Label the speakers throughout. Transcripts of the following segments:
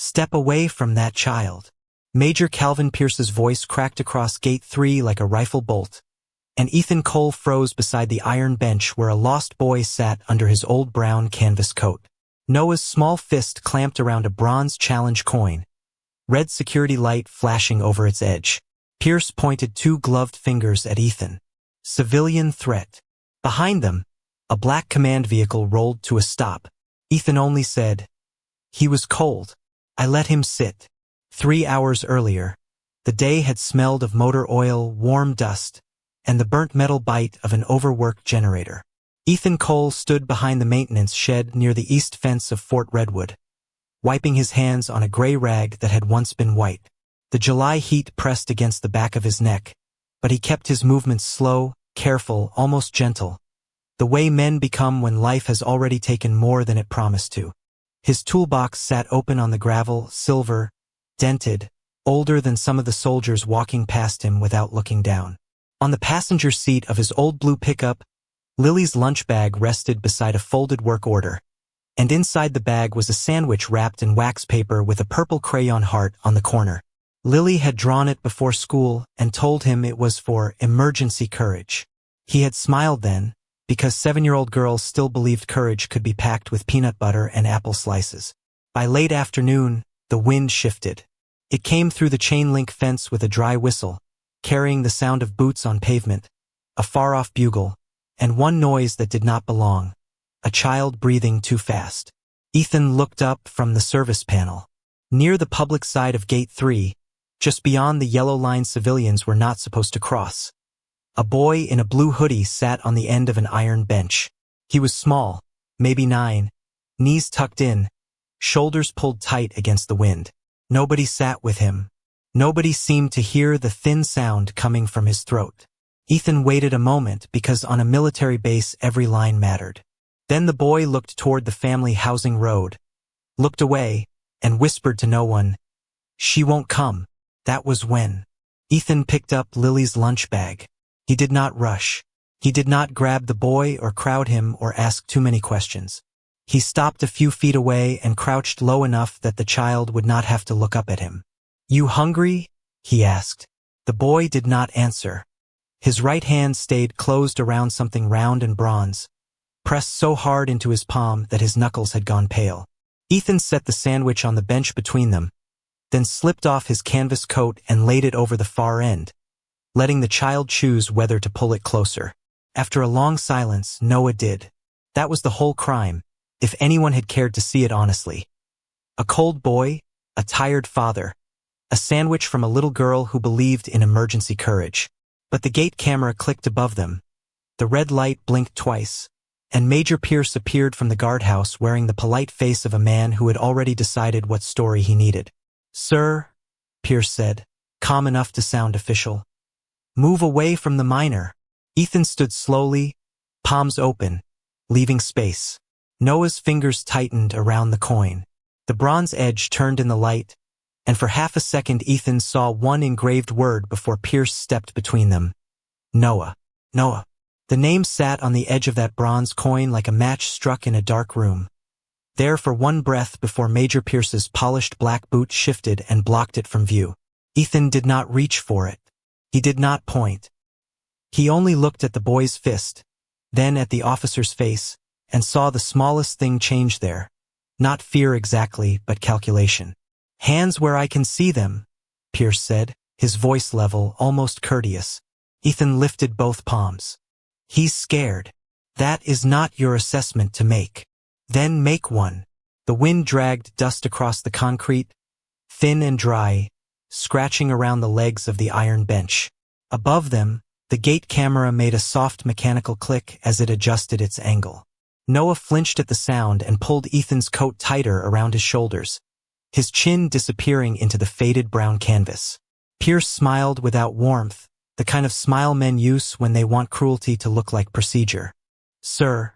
Speaker 1: Step away from that child. Major Calvin Pierce's voice cracked across Gate 3 like a rifle bolt, and Ethan Cole froze beside the iron bench where a lost boy sat under his old brown canvas coat. Noah's small fist clamped around a bronze challenge coin, red security light flashing over its edge. Pierce pointed two gloved fingers at Ethan. Civilian threat. Behind them, a black command vehicle rolled to a stop. Ethan only said, "He was cold. I let him sit." 3 hours earlier, the day had smelled of motor oil, warm dust, and the burnt metal bite of an overworked generator. Ethan Cole stood behind the maintenance shed near the east fence of Fort Redwood, wiping his hands on a gray rag that had once been white. The July heat pressed against the back of his neck, but he kept his movements slow, careful, almost gentle, the way men become when life has already taken more than it promised to. His toolbox sat open on the gravel, silver, dented, older than some of the soldiers walking past him without looking down. On the passenger seat of his old blue pickup, Lily's lunch bag rested beside a folded work order, and inside the bag was a sandwich wrapped in wax paper with a purple crayon heart on the corner. Lily had drawn it before school and told him it was for emergency courage. He had smiled then, because 7-year-old girls still believed courage could be packed with peanut butter and apple slices. By late afternoon, the wind shifted. It came through the chain-link fence with a dry whistle, carrying the sound of boots on pavement, a far-off bugle, and one noise that did not belong, a child breathing too fast. Ethan looked up from the service panel. Near the public side of Gate 3, just beyond the yellow line civilians were not supposed to cross, a boy in a blue hoodie sat on the end of an iron bench. He was small, maybe 9, knees tucked in, shoulders pulled tight against the wind. Nobody sat with him. Nobody seemed to hear the thin sound coming from his throat. Ethan waited a moment because on a military base every line mattered. Then the boy looked toward the family housing road, looked away, and whispered to no one, "She won't come." That was when Ethan picked up Lily's lunch bag. He did not rush. He did not grab the boy or crowd him or ask too many questions. He stopped a few feet away and crouched low enough that the child would not have to look up at him. "You hungry?" he asked. The boy did not answer. His right hand stayed closed around something round and bronze, pressed so hard into his palm that his knuckles had gone pale. Ethan set the sandwich on the bench between them, then slipped off his canvas coat and laid it over the far end, letting the child choose whether to pull it closer. After a long silence, Noah did. That was the whole crime, if anyone had cared to see it honestly. A cold boy, a tired father, a sandwich from a little girl who believed in emergency courage. But the gate camera clicked above them. The red light blinked twice, and Major Pierce appeared from the guardhouse wearing the polite face of a man who had already decided what story he needed. "Sir," Pierce said, calm enough to sound official. "Move away from the miner." Ethan stood slowly, palms open, leaving space. Noah's fingers tightened around the coin. The bronze edge turned in the light, and for half a second Ethan saw one engraved word before Pierce stepped between them. Noah. Noah. The name sat on the edge of that bronze coin like a match struck in a dark room, there for one breath before Major Pierce's polished black boot shifted and blocked it from view. Ethan did not reach for it. He did not point. He only looked at the boy's fist, then at the officer's face, and saw the smallest thing change there. Not fear exactly, but calculation. "Hands where I can see them," Pierce said, his voice level, almost courteous. Ethan lifted both palms. "He's scared. That is not your assessment to make. Then make one." The wind dragged dust across the concrete, thin and dry, scratching around the legs of the iron bench. Above them, the gate camera made a soft mechanical click as it adjusted its angle. Noah flinched at the sound and pulled Ethan's coat tighter around his shoulders, his chin disappearing into the faded brown canvas. Pierce smiled without warmth, the kind of smile men use when they want cruelty to look like procedure. "Sir,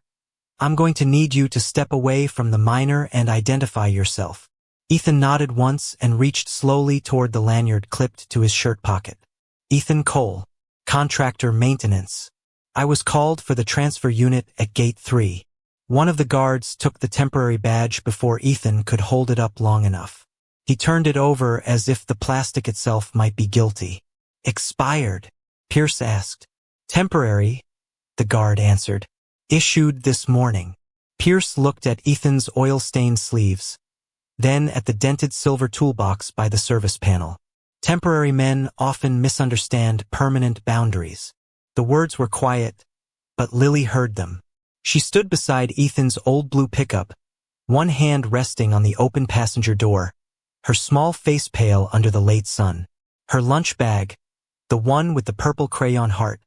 Speaker 1: I'm going to need you to step away from the miner and identify yourself." Ethan nodded once and reached slowly toward the lanyard clipped to his shirt pocket. "Ethan Cole, contractor maintenance. I was called for the transfer unit at Gate 3. One of the guards took the temporary badge before Ethan could hold it up long enough. He turned it over as if the plastic itself might be guilty. Expired? Pierce asked. Temporary, the guard answered. Issued this morning. Pierce looked at Ethan's oil-stained sleeves, then at the dented silver toolbox by the service panel. Temporary men often misunderstand permanent boundaries. The words were quiet, but Lily heard them. She stood beside Ethan's old blue pickup, one hand resting on the open passenger door, her small face pale under the late sun. Her lunch bag, the one with the purple crayon heart,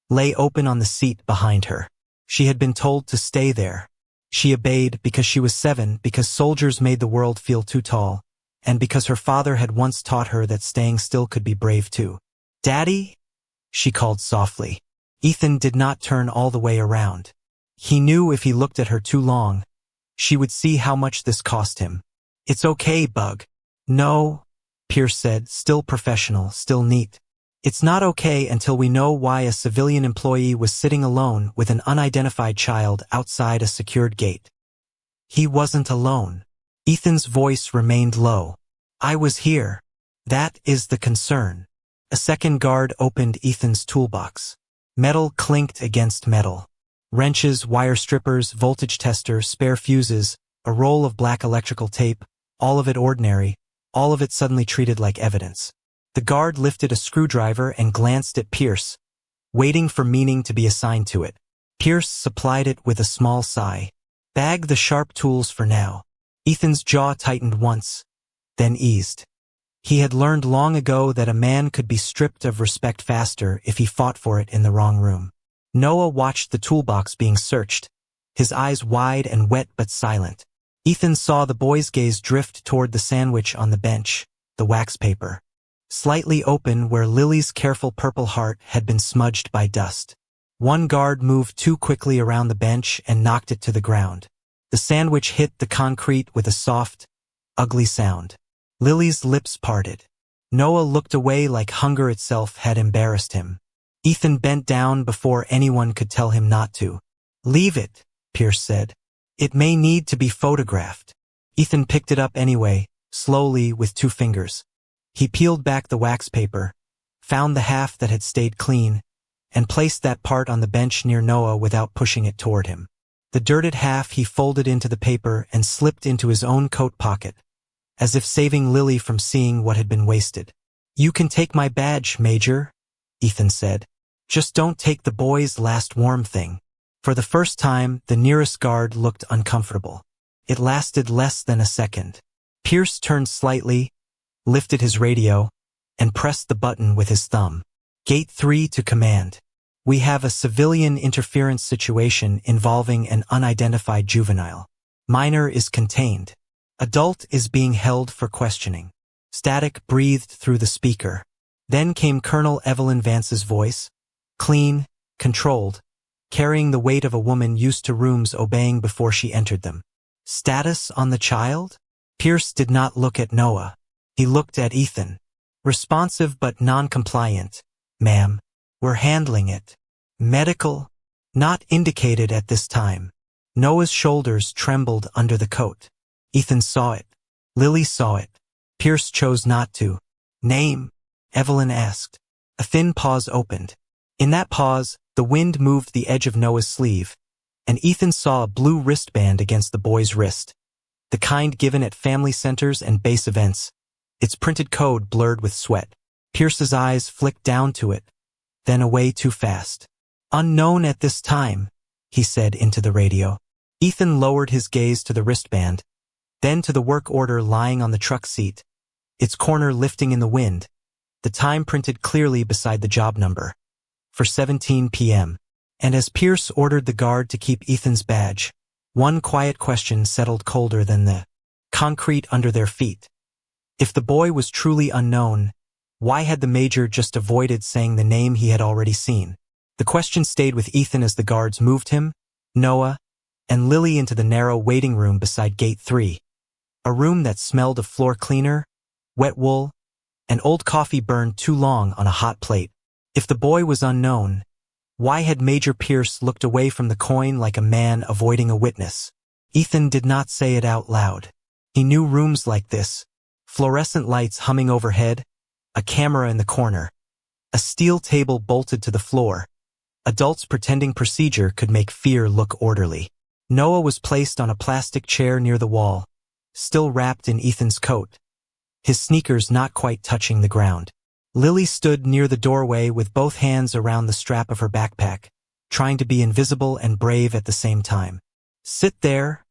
Speaker 1: lay open on the seat behind her. She had been told to stay there. She obeyed because she was 7, because soldiers made the world feel too tall, and because her father had once taught her that staying still could be brave too. Daddy? She called softly. Ethan did not turn all the way around. He knew if he looked at her too long, she would see how much this cost him. It's okay, Bug. No, Pierce said, still professional, still neat. It's not okay until we know why a civilian employee was sitting alone with an unidentified child outside a secured gate. He wasn't alone. Ethan's voice remained low. I was here. That is the concern. A second guard opened Ethan's toolbox. Metal clinked against metal. Wrenches, wire strippers, voltage tester, spare fuses, a roll of black electrical tape, all of it ordinary, all of it suddenly treated like evidence. The guard lifted a screwdriver and glanced at Pierce, waiting for meaning to be assigned to it. Pierce supplied it with a small sigh. Bag the sharp tools for now. Ethan's jaw tightened once, then eased. He had learned long ago that a man could be stripped of respect faster if he fought for it in the wrong room. Noah watched the toolbox being searched, his eyes wide and wet but silent. Ethan saw the boy's gaze drift toward the sandwich on the bench, the wax paper, slightly open where Lily's careful purple heart had been smudged by dust. One guard moved too quickly around the bench and knocked it to the ground. The sandwich hit the concrete with a soft, ugly sound. Lily's lips parted. Noah looked away like hunger itself had embarrassed him. Ethan bent down before anyone could tell him not to. Leave it, Pierce said. It may need to be photographed. Ethan picked it up anyway, slowly with 2 fingers. He peeled back the wax paper, found the half that had stayed clean, and placed that part on the bench near Noah without pushing it toward him. The dirted half he folded into the paper and slipped into his own coat pocket, as if saving Lily from seeing what had been wasted. You can take my badge, Major, Ethan said. Just don't take the boy's last warm thing. For the first time, the nearest guard looked uncomfortable. It lasted less than a second. Pierce turned slightly, lifted his radio, and pressed the button with his thumb. Gate 3 to command. We have a civilian interference situation involving an unidentified juvenile. Minor is contained. Adult is being held for questioning. Static breathed through the speaker. Then came Colonel Evelyn Vance's voice, clean, controlled, carrying the weight of a woman used to rooms obeying before she entered them. Status on the child? Pierce did not look at Noah. He looked at Ethan. Responsive but non-compliant. Ma'am, we're handling it. Medical? Not indicated at this time. Noah's shoulders trembled under the coat. Ethan saw it. Lily saw it. Pierce chose not to. Name? Evelyn asked. A thin pause opened. In that pause, the wind moved the edge of Noah's sleeve, and Ethan saw a blue wristband against the boy's wrist, the kind given at family centers and base events, its printed code blurred with sweat. Pierce's eyes flicked down to it, then away too fast. Unknown at this time, he said into the radio. Ethan lowered his gaze to the wristband, then to the work order lying on the truck seat, its corner lifting in the wind, the time printed clearly beside the job number. For 17 p.m. And as Pierce ordered the guard to keep Ethan's badge, one quiet question settled colder than the concrete under their feet. If the boy was truly unknown, why had the major just avoided saying the name he had already seen? The question stayed with Ethan as the guards moved him, Noah, and Lily into the narrow waiting room beside Gate 3, a room that smelled of floor cleaner, wet wool, and old coffee burned too long on a hot plate. If the boy was unknown, why had Major Pierce looked away from the coin like a man avoiding a witness? Ethan did not say it out loud. He knew rooms like this, Fluorescent lights humming overhead, a camera in the corner, a steel table bolted to the floor. Adults pretending procedure could make fear look orderly. Noah was placed on a plastic chair near the wall, still wrapped in Ethan's coat, his sneakers not quite touching the ground. Lily stood near the doorway with both hands around the strap of her backpack, trying to be invisible and brave at the same time. "Sit there,"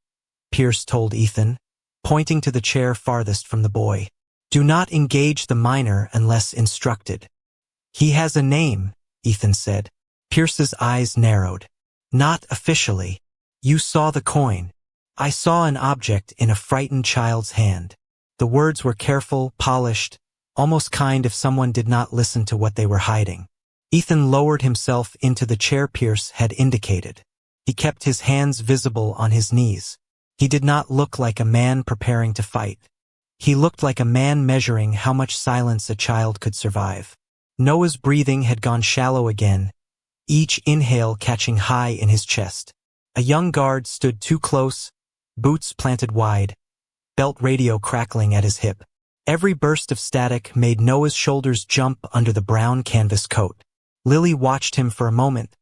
Speaker 1: Pierce told Ethan, pointing to the chair farthest from the boy. "Do not engage the minor unless instructed." "He has a name," Ethan said. Pierce's eyes narrowed. "Not officially. You saw the coin. I saw an object in a frightened child's hand." The words were careful, polished, almost kind if someone did not listen to what they were hiding. Ethan lowered himself into the chair Pierce had indicated. He kept his hands visible on his knees. He did not look like a man preparing to fight. He looked like a man measuring how much silence a child could survive. Noah's breathing had gone shallow again, each inhale catching high in his chest. A young guard stood too close, boots planted wide, belt radio crackling at his hip. Every burst of static made Noah's shoulders jump under the brown canvas coat. Lily watched him for a moment,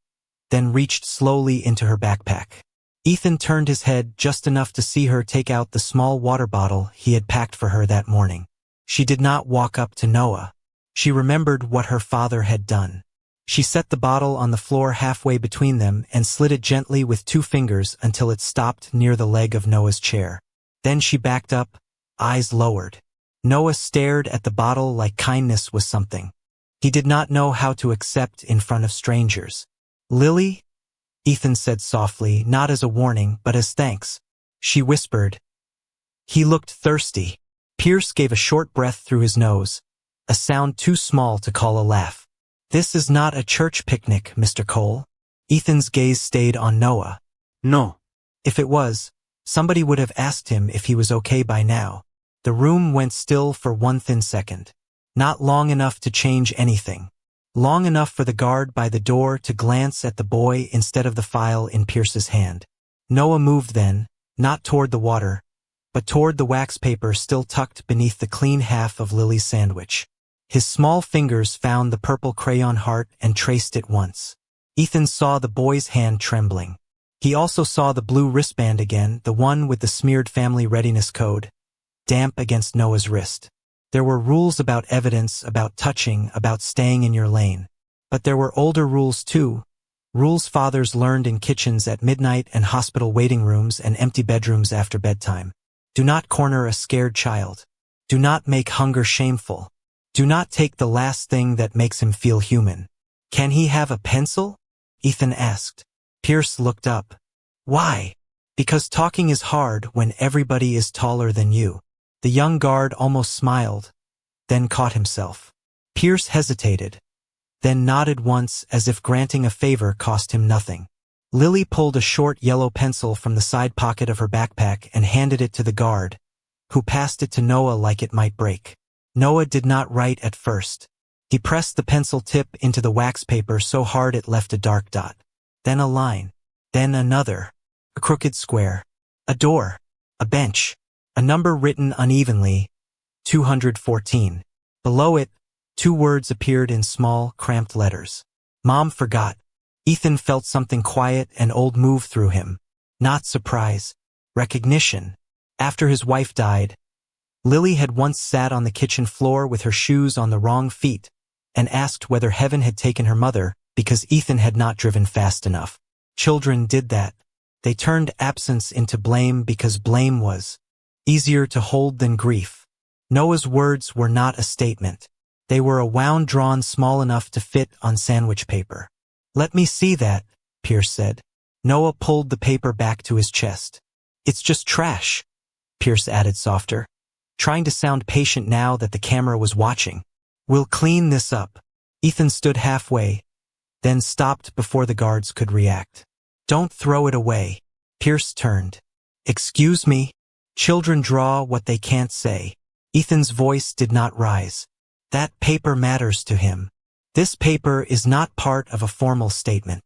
Speaker 1: then reached slowly into her backpack. Ethan turned his head just enough to see her take out the small water bottle he had packed for her that morning. She did not walk up to Noah. She remembered what her father had done. She set the bottle on the floor halfway between them and slid it gently with 2 fingers until it stopped near the leg of Noah's chair. Then she backed up, eyes lowered. Noah stared at the bottle like kindness was something he did not know how to accept in front of strangers. "Lily?" Ethan said softly, not as a warning, but as thanks. She whispered. He looked thirsty. Pierce gave a short breath through his nose, a sound too small to call a laugh. "This is not a church picnic, Mr. Cole." Ethan's gaze stayed on Noah.
Speaker 2: "No."
Speaker 1: If it was, somebody would have asked him if he was okay by now. The room went still for one thin second. Not long enough to change anything. Long enough for the guard by the door to glance at the boy instead of the file in Pierce's hand. Noah moved then, not toward the water, but toward the wax paper still tucked beneath the clean half of Lily's sandwich. His small fingers found the purple crayon heart and traced it once. Ethan saw the boy's hand trembling. He also saw the blue wristband again, the one with the smeared family readiness code, damp against Noah's wrist. There were rules about evidence, about touching, about staying in your lane. But there were older rules too, rules fathers learned in kitchens at midnight and hospital waiting rooms and empty bedrooms after bedtime. Do not corner a scared child. Do not make hunger shameful. Do not take the last thing that makes him feel human. "Can he have a pencil?" Ethan asked. Pierce looked up. "Why?" "Because talking is hard when everybody is taller than you." The young guard almost smiled, then caught himself. Pierce hesitated, then nodded once as if granting a favor cost him nothing. Lily pulled a short yellow pencil from the side pocket of her backpack and handed it to the guard, who passed it to Noah like it might break. Noah did not write at first. He pressed the pencil tip into the wax paper so hard it left a dark dot. Then a line. Then another. A crooked square. A door. A bench. A number written unevenly, 214. Below it, 2 words appeared in small, cramped letters. Mom forgot. Ethan felt something quiet and old move through him. Not surprise. Recognition. After his wife died, Lily had once sat on the kitchen floor with her shoes on the wrong feet and asked whether heaven had taken her mother because Ethan had not driven fast enough. Children did that. They turned absence into blame because blame was easier to hold than grief. Noah's words were not a statement. They were a wound drawn small enough to fit on sandwich paper. "Let me see that," Pierce said. Noah pulled the paper back to his chest. "It's just trash," Pierce added softer, trying to sound patient now that the camera was watching. "We'll clean this up." Ethan stood halfway, then stopped before the guards could react. "Don't throw it away." Pierce turned. "Excuse me?" Children draw what they can't say. Ethan's voice did not rise. That paper matters to him. This paper is not part of a formal statement.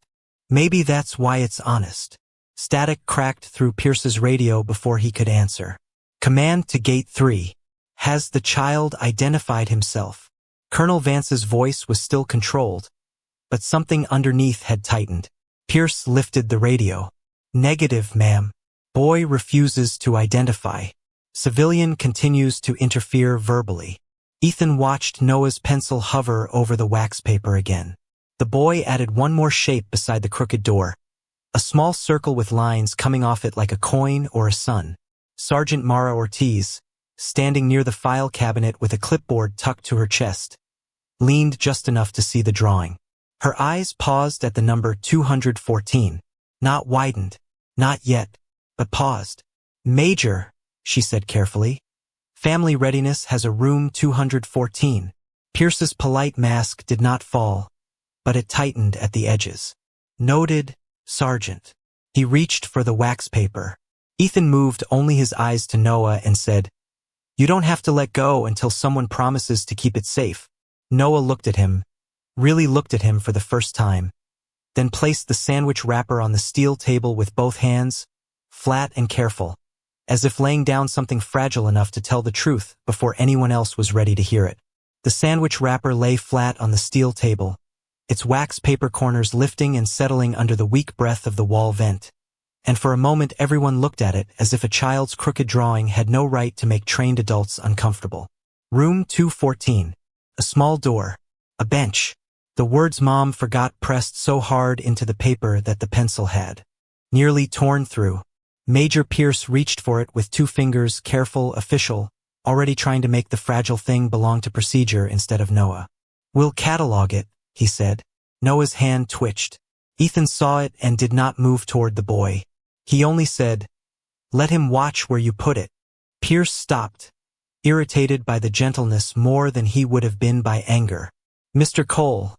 Speaker 1: Maybe that's why it's honest. Static cracked through Pierce's radio before he could answer. "Command to Gate 3. Has the child identified himself? Colonel Vance's voice was still controlled, but something underneath had tightened. Pierce lifted the radio. Negative, ma'am. Boy refuses to identify. Civilian continues to interfere verbally. Ethan watched Noah's pencil hover over the wax paper again. The boy added one more shape beside the crooked door. A small circle with lines coming off it like a coin or a sun. Sergeant Mara Ortiz, standing near the file cabinet with a clipboard tucked to her chest, leaned just enough to see the drawing. Her eyes paused at the number 214. Not widened. Not yet, but paused. Major, she said carefully. Family Readiness has a room 214. Pierce's polite mask did not fall, but it tightened at the edges. Noted, Sergeant. He reached for the wax paper. Ethan moved only his eyes to Noah and said, "You don't have to let go until someone promises to keep it safe." Noah looked at him, really looked at him for the first time, then placed the sandwich wrapper on the steel table with both hands, flat and careful, as if laying down something fragile enough to tell the truth before anyone else was ready to hear it. The sandwich wrapper lay flat on the steel table, its wax paper corners lifting and settling under the weak breath of the wall vent. And for a moment everyone looked at it as if a child's crooked drawing had no right to make trained adults uncomfortable. Room 214. A small door. A bench. The words Mom forgot pressed so hard into the paper that the pencil had nearly torn through. Major Pierce reached for it with 2 fingers, careful, official, already trying to make the fragile thing belong to procedure instead of Noah. "We'll catalog it," he said. Noah's hand twitched. Ethan saw it and did not move toward the boy. He only said, "Let him watch where you put it." Pierce stopped, irritated by the gentleness more than he would have been by anger. "Mr. Cole,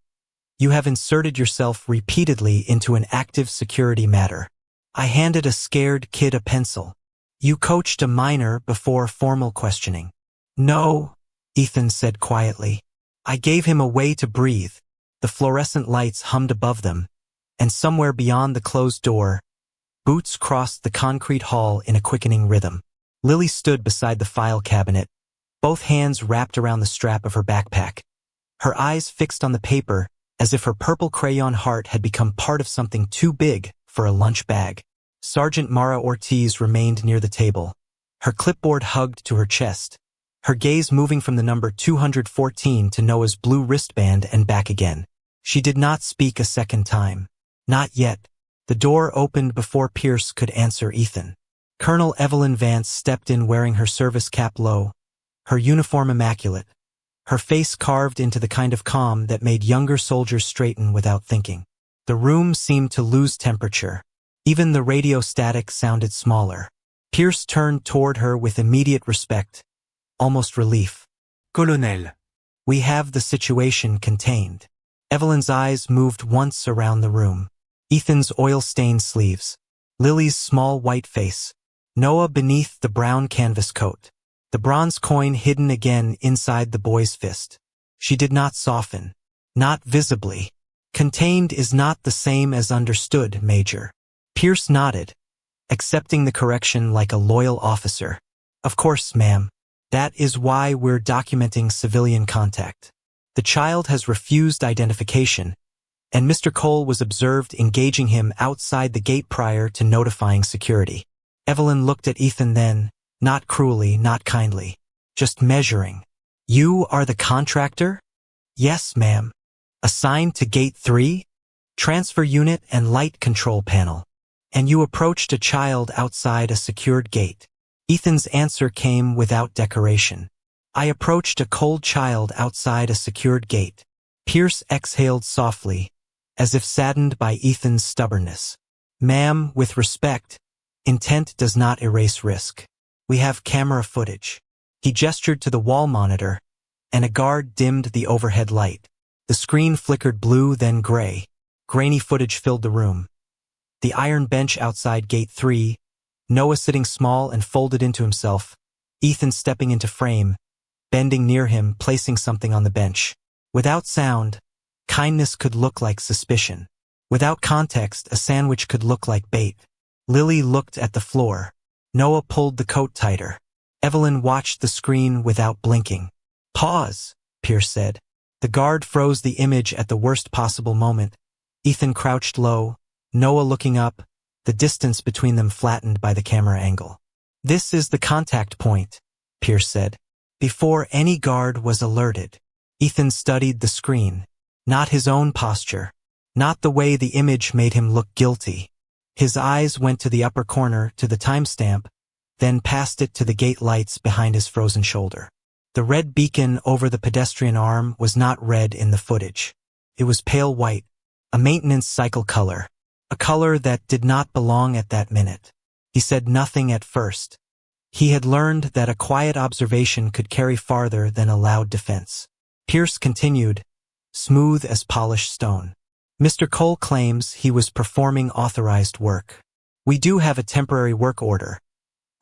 Speaker 1: you have inserted yourself repeatedly into an active security matter. I handed a scared kid a pencil. You coached a minor before formal questioning." "No," Ethan said quietly. "I gave him a way to breathe." The fluorescent lights hummed above them, and somewhere beyond the closed door, boots crossed the concrete hall in a quickening rhythm. Lily stood beside the file cabinet, both hands wrapped around the strap of her backpack, her eyes fixed on the paper as if her purple crayon heart had become part of something too big for a lunch bag. Sergeant Mara Ortiz remained near the table, her clipboard hugged to her chest, her gaze moving from the number 214 to Noah's blue wristband and back again. She did not speak a second time. Not yet. The door opened before Pierce could answer Ethan. Colonel Evelyn Vance stepped in wearing her service cap low, her uniform immaculate, her face carved into the kind of calm that made younger soldiers straighten without thinking. The room seemed to lose temperature. Even the radio static sounded smaller. Pierce turned toward her with immediate respect, almost relief. "Colonel, we have the situation contained." Evelyn's eyes moved once around the room. Ethan's oil-stained sleeves, Lily's small white face, Noah beneath the brown canvas coat, the bronze coin hidden again inside the boy's fist. She did not soften. Not visibly. "Contained is not the same as understood, Major." Pierce nodded, accepting the correction like a loyal officer. "Of course, ma'am. That is why we're documenting civilian contact. The child has refused identification, and Mr. Cole was observed engaging him outside the gate prior to notifying security." Evelyn looked at Ethan then, not cruelly, not kindly, just measuring. "You are the contractor?" "Yes, ma'am." "Assigned to Gate 3? Transfer unit and light control panel. And you approached a child outside a secured gate." Ethan's answer came without decoration. "I approached a cold child outside a secured gate." Pierce exhaled softly, as if saddened by Ethan's stubbornness. "Ma'am, with respect, intent does not erase risk. We have camera footage." He gestured to the wall monitor, and a guard dimmed the overhead light. The screen flickered blue, then gray. Grainy footage filled the room. The iron bench outside Gate 3, Noah sitting small and folded into himself, Ethan stepping into frame, bending near him, placing something on the bench. Without sound, kindness could look like suspicion. Without context, a sandwich could look like bait. Lily looked at the floor. Noah pulled the coat tighter. Evelyn watched the screen without blinking. "Pause," Pierce said. The guard froze the image at the worst possible moment. Ethan crouched low, Noah looking up, the distance between them flattened by the camera angle. "This is the contact point," Pierce said. Before any guard was alerted, Ethan studied the screen, not his own posture, not the way the image made him look guilty. His eyes went to the upper corner, to the timestamp, then passed it to the gate lights behind his frozen shoulder. The red beacon over the pedestrian arm was not red in the footage. It was pale white, a maintenance cycle color, a color that did not belong at that minute. He said nothing at first. He had learned that a quiet observation could carry farther than a loud defense. Pierce continued, smooth as polished stone. "Mr. Cole claims he was performing authorized work. We do have a temporary work order,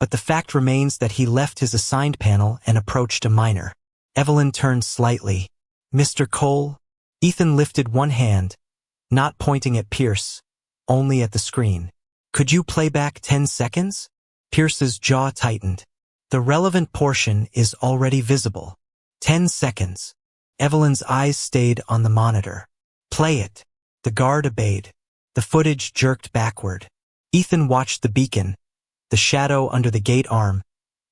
Speaker 1: but the fact remains that he left his assigned panel and approached a minor." Evelyn turned slightly. "Mr. Cole?" Ethan lifted one hand, not pointing at Pierce, only at the screen. "Could you play back 10 seconds? Pierce's jaw tightened. "The relevant portion is already visible." 10 seconds. Evelyn's eyes stayed on the monitor. "Play it." The guard obeyed. The footage jerked backward. Ethan watched the beacon, the shadow under the gate arm,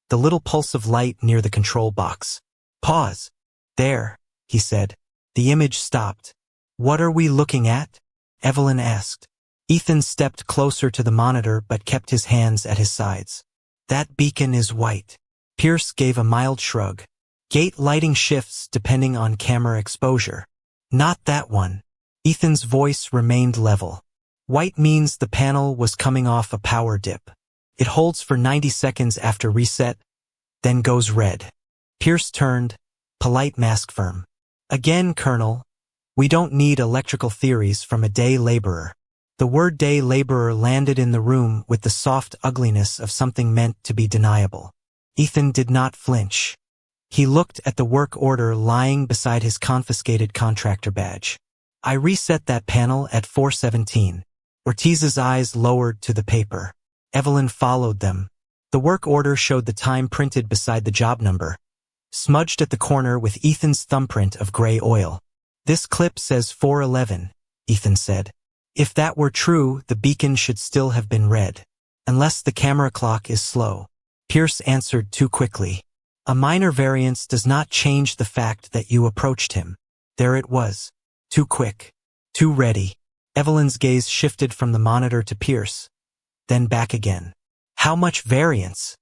Speaker 1: the little pulse of light near the control box. "Pause." "There," he said. The image stopped. "What are we looking at?" Evelyn asked. Ethan stepped closer to the monitor but kept his hands at his sides. "That beacon is white." Pierce gave a mild shrug. "Gate lighting shifts depending on camera exposure." "Not that one." Ethan's voice remained level. "White means the panel was coming off a power dip. It holds for 90 seconds after reset, then goes red." Pierce turned, polite mask firm. "Again, Colonel, we don't need electrical theories from a day laborer." The word day laborer landed in the room with the soft ugliness of something meant to be deniable. Ethan did not flinch. He looked at the work order lying beside his confiscated contractor badge. "I reset that panel at 4:17. Ortiz's eyes lowered to the paper. Evelyn followed them. The work order showed the time printed beside the job number, smudged at the corner with Ethan's thumbprint of gray oil. "This clip says 4:11, Ethan said. "If that were true, the beacon should still have been red. Unless the camera clock is slow." Pierce answered too quickly. "A minor variance does not change the fact that you approached him." There it was. Too quick. Too ready. Evelyn's gaze shifted from the monitor to Pierce, then back again. "How much variance?"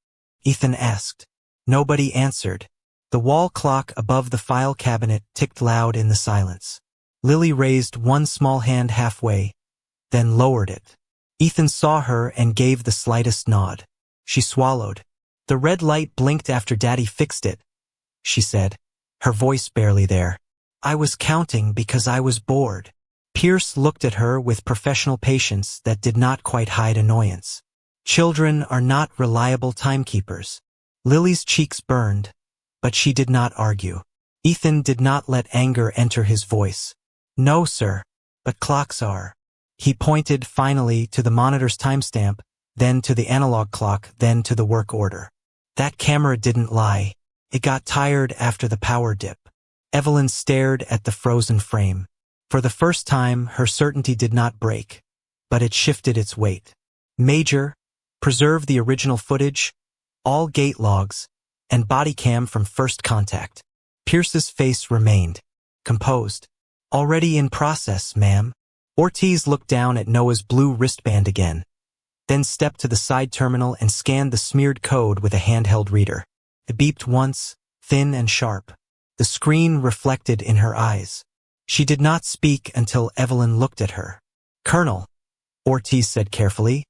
Speaker 1: Ethan asked. Nobody answered. The wall clock above the file cabinet ticked loud in the silence. Lily raised one small hand halfway, then lowered it. Ethan saw her and gave the slightest nod. She swallowed. "The red light blinked after Daddy fixed it," she said, her voice barely there. "I was counting because I was bored." Pierce looked at her with professional patience that did not quite hide annoyance. Children are not reliable timekeepers. Lily's cheeks burned, but she did not argue. Ethan did not let anger enter his voice. "No, sir, but clocks are." He pointed finally to the monitor's timestamp, then to the analog clock, then to the work order. "That camera didn't lie. It got tired after the power dip." Evelyn stared at the frozen frame. For the first time, her certainty did not break, but it shifted its weight. "Major, preserve the original footage, all gate logs, and body cam from first contact." Pierce's face remained composed. "Already in process, ma'am." Ortiz looked down at Noah's blue wristband again, then stepped to the side terminal and scanned the smeared code with a handheld reader. It beeped once, thin and sharp. The screen reflected in her eyes. She did not speak until Evelyn looked at her. "Colonel," Ortiz said carefully,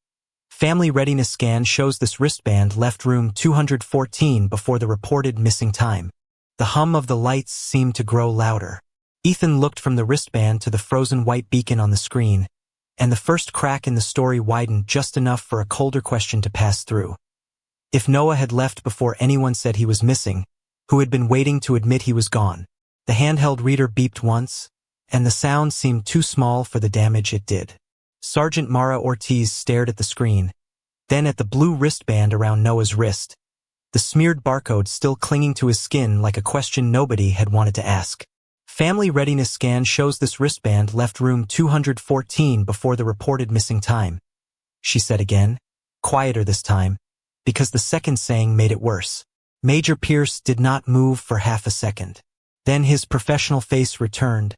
Speaker 1: "family readiness scan shows this wristband left room 214 before the reported missing time." The hum of the lights seemed to grow louder. Ethan looked from the wristband to the frozen white beacon on the screen, and the first crack in the story widened just enough for a colder question to pass through. If Noah had left before anyone said he was missing, who had been waiting to admit he was gone? The handheld reader beeped once, and the sound seemed too small for the damage it did. Sergeant Mara Ortiz stared at the screen, then at the blue wristband around Noah's wrist, the smeared barcode still clinging to his skin like a question nobody had wanted to ask. Family readiness scan shows this wristband left room 214 before the reported missing time, she said again, quieter this time, because the second saying made it worse. Major Pierce did not move for half a second. Then his professional face returned,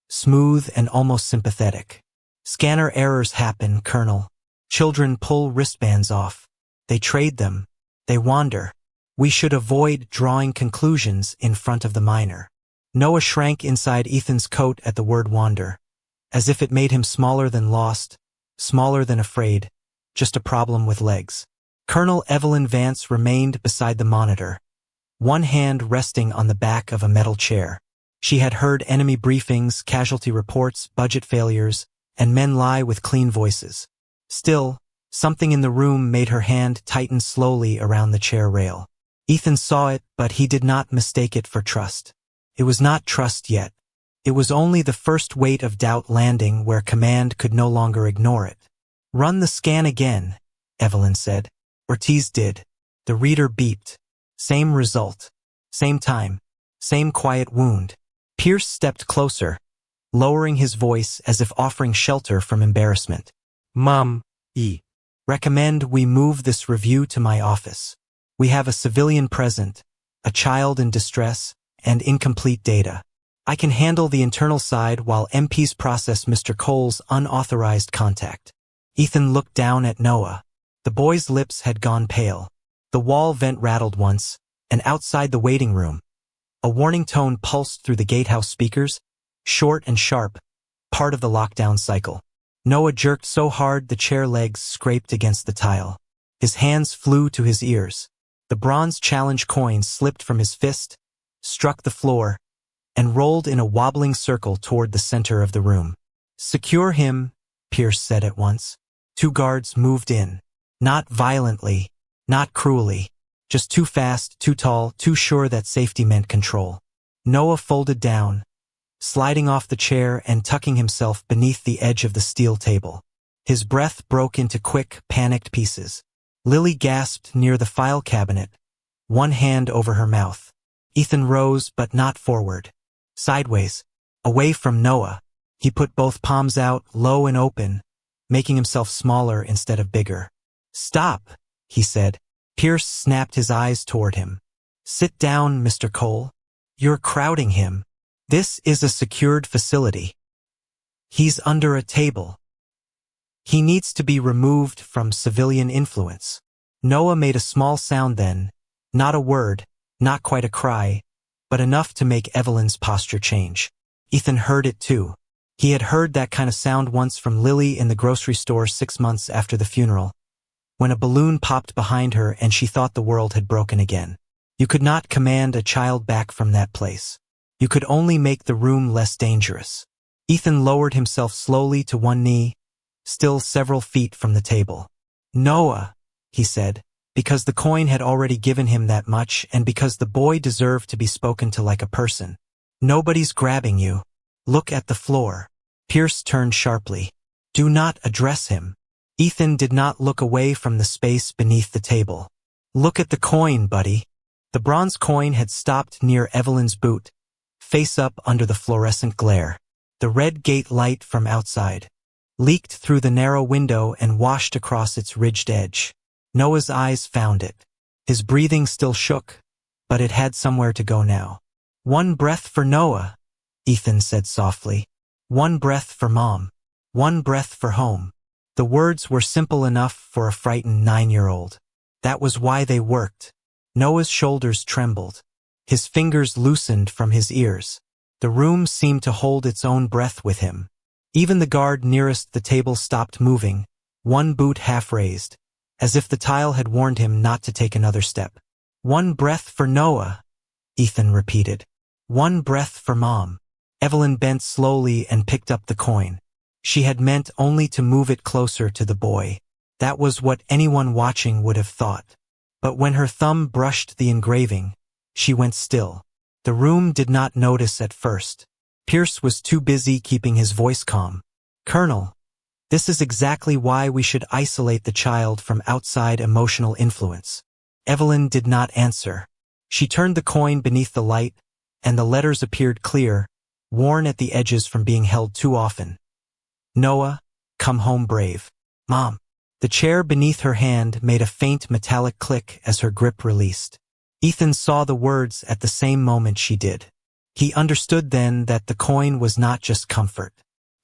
Speaker 1: smooth and almost sympathetic. Scanner errors happen, Colonel. Children pull wristbands off. They trade them. They wander. We should avoid drawing conclusions in front of the minor. Noah shrank inside Ethan's coat at the word wander, as if it made him smaller than lost, smaller than afraid, just a problem with legs. Colonel Evelyn Vance remained beside the monitor, one hand resting on the back of a metal chair. She had heard enemy briefings, casualty reports, budget failures, and men lie with clean voices. Still, something in the room made her hand tighten slowly around the chair rail. Ethan saw it, but he did not mistake it for trust. It was not trust yet. It was only the first weight of doubt landing where command could no longer ignore it. "Run the scan again," Evelyn said. Ortiz did. The reader beeped. Same result. Same time. Same quiet wound. Pierce stepped closer, lowering his voice as if offering shelter from embarrassment. "Mom, recommend we move this review to my office. We have a civilian present, a child in distress, and incomplete data. I can handle the internal side while MPs process Mr. Cole's unauthorized contact." Ethan looked down at Noah. The boy's lips had gone pale. The wall vent rattled once, and outside the waiting room, a warning tone pulsed through the gatehouse speakers, short and sharp, part of the lockdown cycle. Noah jerked so hard the chair legs scraped against the tile. His hands flew to his ears. The bronze challenge coin slipped from his fist, struck the floor, and rolled in a wobbling circle toward the center of the room. "Secure him," Pierce said at once. 2 guards moved in. Not violently, not cruelly, just too fast, too tall, too sure that safety meant control. Noah folded down, sliding off the chair and tucking himself beneath the edge of the steel table. His breath broke into quick, panicked pieces. Lily gasped near the file cabinet, one hand over her mouth. Ethan rose, but not forward. Sideways, away from Noah. He put both palms out, low and open, making himself smaller instead of bigger. "Stop," he said. Pierce snapped his eyes toward him. "Sit down, Mr. Cole. You're crowding him. This is a secured facility. He's under a table. He needs to be removed from civilian influence." Noah made a small sound then, not a word, not quite a cry, but enough to make Evelyn's posture change. Ethan heard it too. He had heard that kind of sound once from Lily in the grocery store 6 months after the funeral, when a balloon popped behind her and she thought the world had broken again. You could not command a child back from that place. You could only make the room less dangerous. Ethan lowered himself slowly to one knee, still several feet from the table. "Noah," he said, because the coin had already given him that much and because the boy deserved to be spoken to like a person. "Nobody's grabbing you. Look at the floor." Pierce turned sharply. "Do not address him." Ethan did not look away from the space beneath the table. "Look at the coin, buddy." The bronze coin had stopped near Evelyn's boot, face up under the fluorescent glare. The red gate light from outside leaked through the narrow window and washed across its ridged edge. Noah's eyes found it. His breathing still shook, but it had somewhere to go now. "One breath for Noah," Ethan said softly. "One breath for Mom. One breath for home." The words were simple enough for a frightened 9-year-old. That was why they worked. Noah's shoulders trembled. His fingers loosened from his ears. The room seemed to hold its own breath with him. Even the guard nearest the table stopped moving, one boot half raised, as if the tile had warned him not to take another step. "One breath for Noah," Ethan repeated. "One breath for Mom." Evelyn bent slowly and picked up the coin. She had meant only to move it closer to the boy. That was what anyone watching would have thought. But when her thumb brushed the engraving, she went still. The room did not notice at first. Pierce was too busy keeping his voice calm. "Colonel, this is exactly why we should isolate the child from outside emotional influence. Evelyn did not answer. She turned the coin beneath the light, and the letters appeared clear, worn at the edges from being held too often. Noah, come home brave. Mom. The chair beneath her hand made a faint metallic click as her grip released. Ethan saw the words at the same moment she did. He understood then that the coin was not just comfort.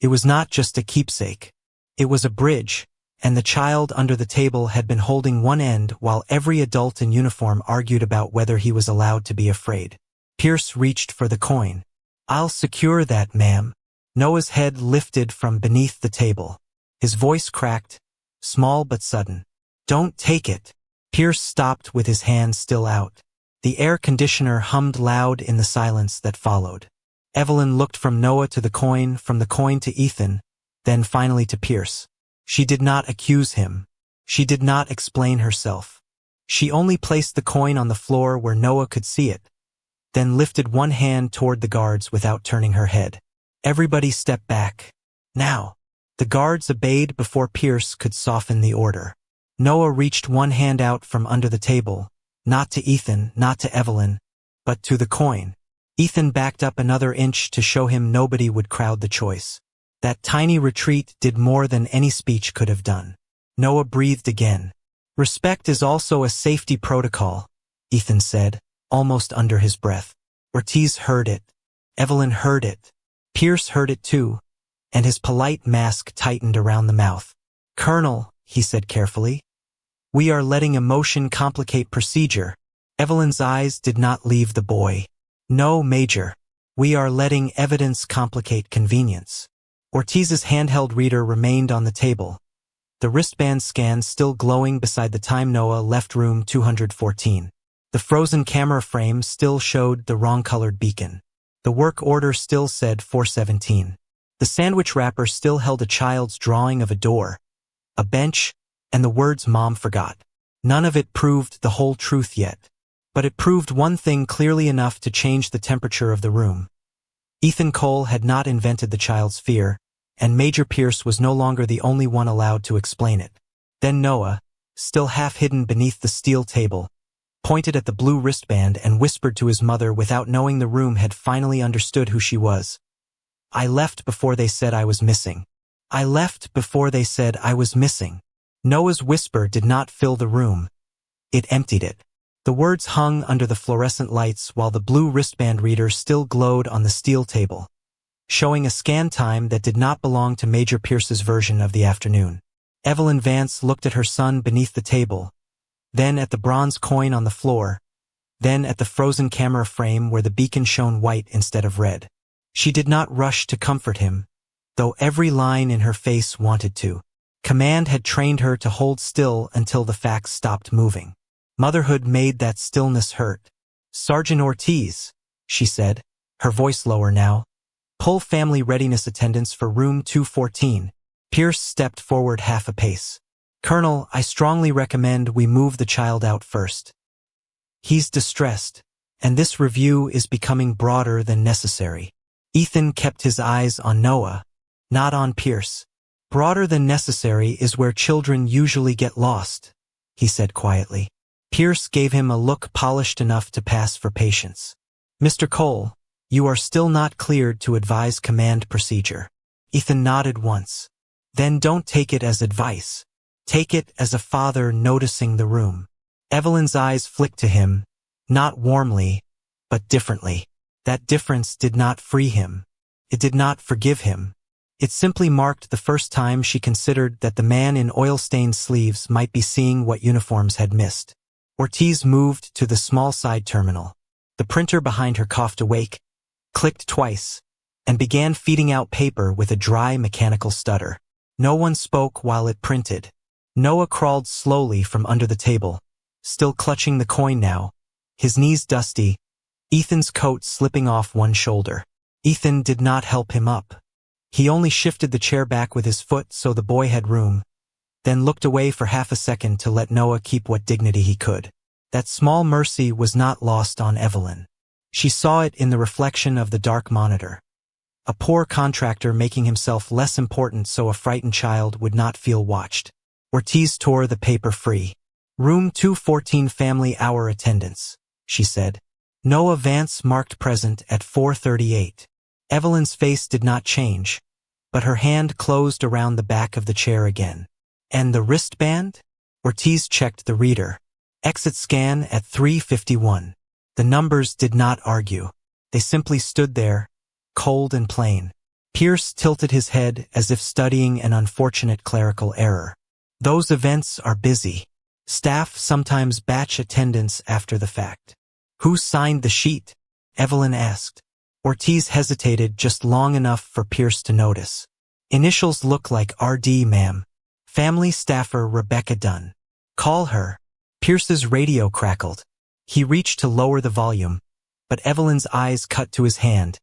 Speaker 1: It was not just a keepsake. It was a bridge, and the child under the table had been holding one end while every adult in uniform argued about whether he was allowed to be afraid. Pierce reached for the coin. I'll secure that, ma'am. Noah's head lifted from beneath the table. His voice cracked, small but sudden. Don't take it. Pierce stopped with his hand still out. The air conditioner hummed loud in the silence that followed. Evelyn looked from Noah to the coin, from the coin to Ethan, then finally to Pierce. She did not accuse him. She did not explain herself. She only placed the coin on the floor where Noah could see it, then lifted one hand toward the guards without turning her head. Everybody stepped back. Now. The guards obeyed before Pierce could soften the order. Noah reached one hand out from under the table, not to Ethan, not to Evelyn, but to the coin. Ethan backed up another inch to show him nobody would crowd the choice. That tiny retreat did more than any speech could have done. Noah breathed again. Respect is also a safety protocol, Ethan said, almost under his breath. Ortiz heard it. Evelyn heard it. Pierce heard it too, and his polite mask tightened around the mouth. Colonel, he said carefully, we are letting emotion complicate procedure. Evelyn's eyes did not leave the boy. No, Major. We are letting evidence complicate convenience. Ortiz's handheld reader remained on the table, the wristband scan still glowing beside the time Noah left room 214. The frozen camera frame still showed the wrong-colored beacon. The work order still said 417. The sandwich wrapper still held a child's drawing of a door, a bench, and the words Mom forgot. None of it proved the whole truth yet, but it proved one thing clearly enough to change the temperature of the room. Ethan Cole had not invented the child's fear, and Major Pierce was no longer the only one allowed to explain it. Then Noah, still half hidden beneath the steel table, pointed at the blue wristband and whispered to his mother without knowing the room had finally understood who she was. I left before they said I was missing. I left before they said I was missing. Noah's whisper did not fill the room. It emptied it. The words hung under the fluorescent lights while the blue wristband reader still glowed on the steel table, showing a scan time that did not belong to Major Pierce's version of the afternoon. Evelyn Vance looked at her son beneath the table, then at the bronze coin on the floor, then at the frozen camera frame where the beacon shone white instead of red. She did not rush to comfort him, though every line in her face wanted to. Command had trained her to hold still until the facts stopped moving. Motherhood made that stillness hurt. Sergeant Ortiz, she said, her voice lower now, pull family readiness attendants for room 214. Pierce stepped forward half a pace. Colonel, I strongly recommend we move the child out first. He's distressed, and this review is becoming broader than necessary. Ethan kept his eyes on Noah, not on Pierce. Broader than necessary is where children usually get lost, he said quietly. Pierce gave him a look polished enough to pass for patience. Mr. Cole, you are still not cleared to advise command procedure. Ethan nodded once. Then don't take it as advice. Take it as a father noticing the room. Evelyn's eyes flicked to him, not warmly, but differently. That difference did not free him. It did not forgive him. It simply marked the first time she considered that the man in oil-stained sleeves might be seeing what uniforms had missed. Ortiz moved to the small side terminal. The printer behind her coughed awake, clicked twice, and began feeding out paper with a dry mechanical stutter. No one spoke while it printed. Noah crawled slowly from under the table, still clutching the coin now, his knees dusty, Ethan's coat slipping off one shoulder. Ethan did not help him up. He only shifted the chair back with his foot so the boy had room, then looked away for half a second to let Noah keep what dignity he could. That small mercy was not lost on Evelyn. She saw it in the reflection of the dark monitor. A poor contractor making himself less important so a frightened child would not feel watched. Ortiz tore the paper free. Room 214 family hour attendance, she said. Noah Vance marked present at 4:38. Evelyn's face did not change, but her hand closed around the back of the chair again. And the wristband? Ortiz checked the reader. Exit scan at 3:51. The numbers did not argue. They simply stood there, cold and plain. Pierce tilted his head as if studying an unfortunate clerical error. Those events are busy. Staff sometimes batch attendance after the fact. Who signed the sheet? Evelyn asked. Ortiz hesitated just long enough for Pierce to notice. Initials look like RD, ma'am. Family staffer Rebecca Dunn. Call her. Pierce's radio crackled. He reached to lower the volume, but Evelyn's eyes cut to his hand,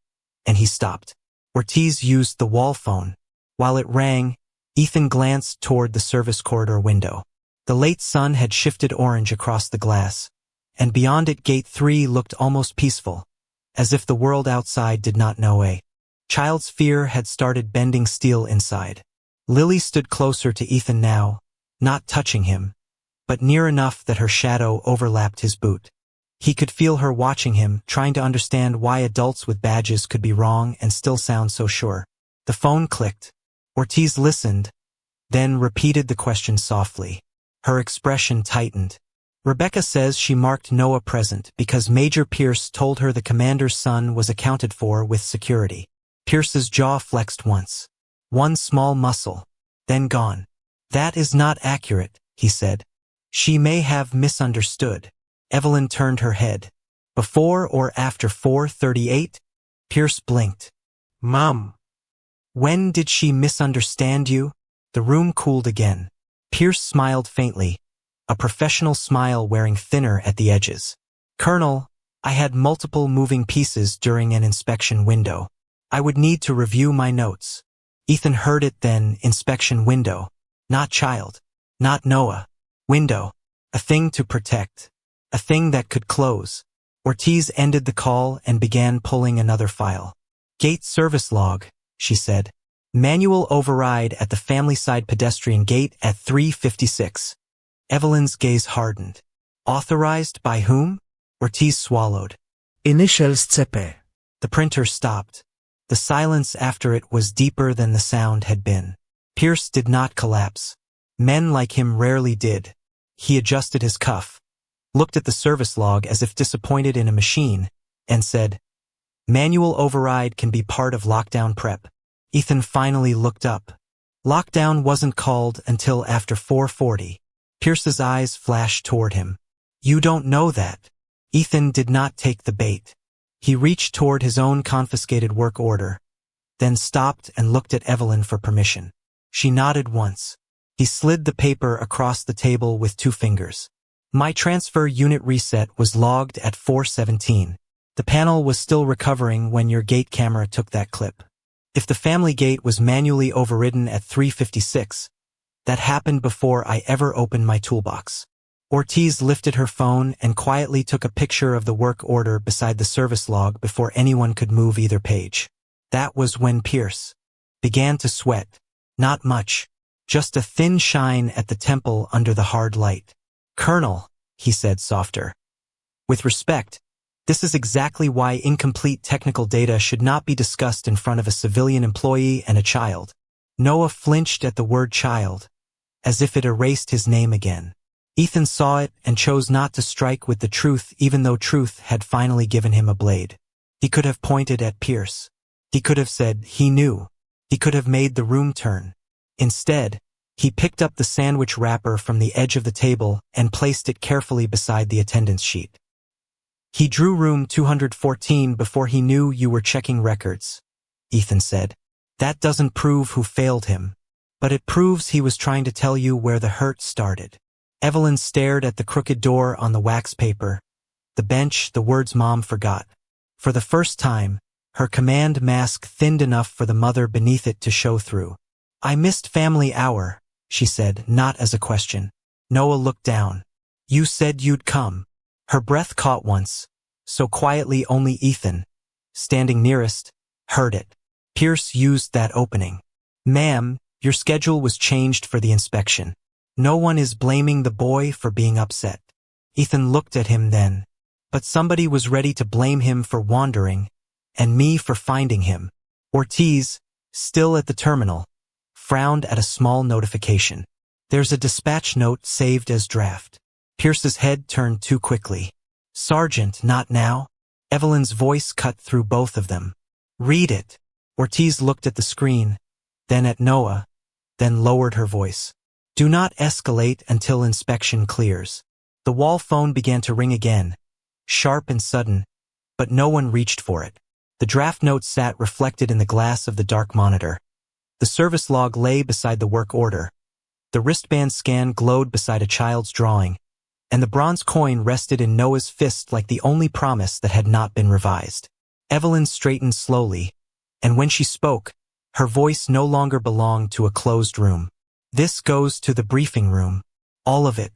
Speaker 1: and he stopped. Ortiz used the wall phone. While it rang, Ethan glanced toward the service corridor window. The late sun had shifted orange across the glass, and beyond it Gate 3 looked almost peaceful, as if the world outside did not know a child's fear had started bending steel inside. Lily stood closer to Ethan now, not touching him, but near enough that her shadow overlapped his boot. He could feel her watching him, trying to understand why adults with badges could be wrong and still sound so sure. The phone clicked. Ortiz listened, then repeated the question softly. Her expression tightened. Rebecca says she marked Noah present because Major Pierce told her the commander's son was accounted for with security. Pierce's jaw flexed once. One small muscle, then gone. That is not accurate, he said. She may have misunderstood. Evelyn turned her head. Before or after 4:38? Pierce blinked. Mom. When did she misunderstand you? The room cooled again. Pierce smiled faintly, a professional smile wearing thinner at the edges. Colonel, I had multiple moving pieces during an inspection window. I would need to review my notes. Ethan heard it then, inspection window. Not child. Not Noah. Window. A thing to protect. A thing that could close. Ortiz ended the call and began pulling another file. Gate service log, she said. Manual override at the family side pedestrian gate at 3:56. Evelyn's gaze hardened. Authorized by whom? Ortiz swallowed. Initials CP. The printer stopped. The silence after it was deeper than the sound had been. Pierce did not collapse. Men like him rarely did. He adjusted his cuff, looked at the service log as if disappointed in a machine, and said, Manual override can be part of lockdown prep. Ethan finally looked up. Lockdown wasn't called until after 4:40. Pierce's eyes flashed toward him. You don't know that. Ethan did not take the bait. He reached toward his own confiscated work order, then stopped and looked at Evelyn for permission. She nodded once. He slid the paper across the table with 2 fingers. My transfer unit reset was logged at 4:17. The panel was still recovering when your gate camera took that clip. If the family gate was manually overridden at 3:56, that happened before I ever opened my toolbox. Ortiz lifted her phone and quietly took a picture of the work order beside the service log before anyone could move either page. That was when Pierce began to sweat. Not much, just a thin shine at the temple under the hard light. Colonel, he said softer. With respect, this is exactly why incomplete technical data should not be discussed in front of a civilian employee and a child. Noah flinched at the word child, as if it erased his name again. Ethan saw it and chose not to strike with the truth even though truth had finally given him a blade. He could have pointed at Pierce. He could have said he knew. He could have made the room turn. Instead, he picked up the sandwich wrapper from the edge of the table and placed it carefully beside the attendance sheet. He drew room 214 before he knew you were checking records, Ethan said. That doesn't prove who failed him, but it proves he was trying to tell you where the hurt started. Evelyn stared at the crooked door on the wax paper, the bench, the words Mom forgot. For the first time, her command mask thinned enough for the mother beneath it to show through. I missed family hour, she said, not as a question. Noah looked down. You said you'd come. Her breath caught once, so quietly only Ethan, standing nearest, heard it. Pierce used that opening. Ma'am, your schedule was changed for the inspection. No one is blaming the boy for being upset. Ethan looked at him then. But somebody was ready to blame him for wandering, and me for finding him. Ortiz, still at the terminal, frowned at a small notification. There's a dispatch note saved as draft. Pierce's head turned too quickly. Sergeant, not now. Evelyn's voice cut through both of them. Read it. Ortiz looked at the screen, then at Noah, then lowered her voice. Do not escalate until inspection clears. The wall phone began to ring again, sharp and sudden, but no one reached for it. The draft note sat reflected in the glass of the dark monitor. The service log lay beside the work order. The wristband scan glowed beside a child's drawing, and the bronze coin rested in Noah's fist like the only promise that had not been revised. Evelyn straightened slowly, and when she spoke, her voice no longer belonged to a closed room. This goes to the briefing room. All of it.